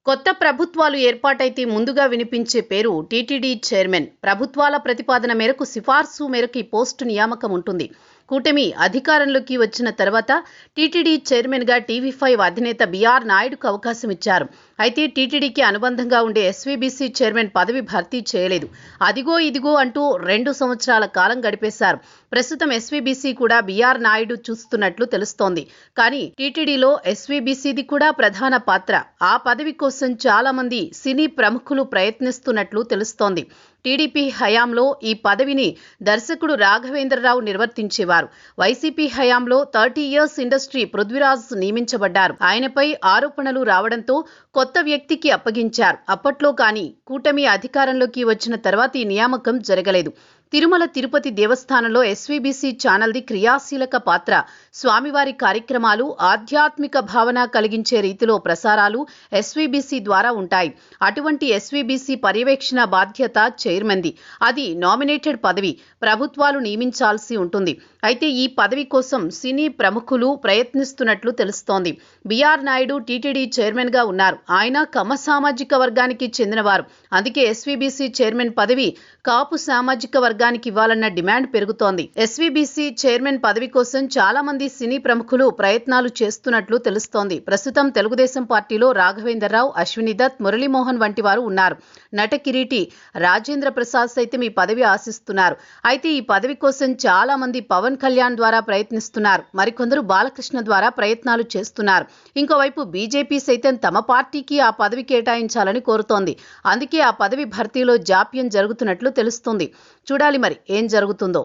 కొత్త ప్రభుత్వాలు ఏర్పాటైతే ముందుగా వినిపించే పేరు టీటీడీ చైర్మన్. ప్రభుత్వాల ప్రతిపాదన మేరకు సిఫార్సు మేరకు ఈ పోస్టు నియామకం ఉంటుంది. కూటమి అధికారంలోకి వచ్చిన తర్వాత టీటీడీ చైర్మన్గా టీవీ5 అధినేత బీఆర్ నాయుడుకు అవకాశం ఇచ్చారు. అయితే టీటీడీకి అనుబంధంగా ఉండే ఎస్వీబీసీ చైర్మన్ పదవి భర్తీ చేయలేదు. అదిగో ఇదిగో అంటూ 2 సంవత్సరాల కాలం గడిపేశారు. ప్రస్తుతం ఎస్వీబీసీ కూడా బీఆర్ నాయుడు చూస్తున్నట్లు తెలుస్తోంది. కానీ టీటీడీలో ఎస్వీబీసీది కూడా ప్రధాన పాత్ర. ఆ పదవి కోసం చాలా మంది సినీ ప్రముఖులు ప్రయత్నిస్తున్నట్లు తెలుస్తోంది. టీడీపీ హయాంలో ఈ పదవిని దర్శకుడు రాఘవేంద్రరావు నిర్వర్తించేవారు. వైసీపీ హయాంలో 30 ఇయర్స్ ఇండస్ట్రీ పృథ్వీరాజ్ నియమించబడ్డారు. ఆయనపై ఆరోపణలు రావడంతో కొత్త వ్యక్తికి అప్పగించారు. అప్పట్లో కానీ కూటమి అధికారంలోకి వచ్చిన తర్వాత ఈ నియామకం జరగలేదు. తిరుమల తిరుపతి దేవస్థానంలో ఎస్వీబీసీ ఛానల్ది క్రియాశీలక పాత్ర. స్వామివారి కార్యక్రమాలు ఆధ్యాత్మిక భావన కలిగించే రీతిలో ప్రసారాలు ఎస్వీబీసీ ద్వారా ఉంటాయి. అటువంటి ఎస్వీబీసీ పర్యవేక్షణ బాధ్యత చైర్మన్ది. అది నామినేటెడ్ పదవి. ప్రభుత్వాలు నియమించాల్సి ఉంటుంది. అయితే ఈ పదవి కోసం సినీ ప్రముఖులు ప్రయత్నిస్తున్నట్లు తెలుస్తోంది. బీఆర్ నాయుడు టీటీడీ చైర్మన్గా ఉన్నారు. ఆయన కమ్మ సామాజిక వర్గానికి చెందినవారు. అందుకే ఎస్వీబీసీ చైర్మన్ పదవి కాపు సామాజిక వర్గానికి ఇవ్వాలన్న డిమాండ్ పెరుగుతోంది. ఎస్వీబీసీ చైర్మన్ పదవి కోసం చాలా మంది సినీ ప్రముఖులు ప్రయత్నాలు చేస్తున్నట్లు తెలుస్తోంది. ప్రస్తుతం తెలుగుదేశం పార్టీలో రాఘవేంద్రరావు, అశ్విని దత్, మురళీమోహన్ వంటి వారు ఉన్నారు. నట కిరీటి రాజేంద్ర ప్రసాద్ సైతం ఈ పదవి ఆశిస్తున్నారు. అయితే ఈ పదవి కోసం చాలా మంది పవన్ కళ్యాణ్ ద్వారా ప్రయత్నిస్తున్నారు. మరికొందరు బాలకృష్ణ ద్వారా ప్రయత్నాలు చేస్తున్నారు. ఇంకోవైపు బీజేపీ సైతం తమ పార్టీకి ఆ పదవి కేటాయించాలని కోరుతోంది. అందుకే ఆ పదవి భర్తీలో జాప్యం జరుగుతున్నట్లు తెలుస్తుంది. చూడాలి మరి ఏం జరుగుతుందో.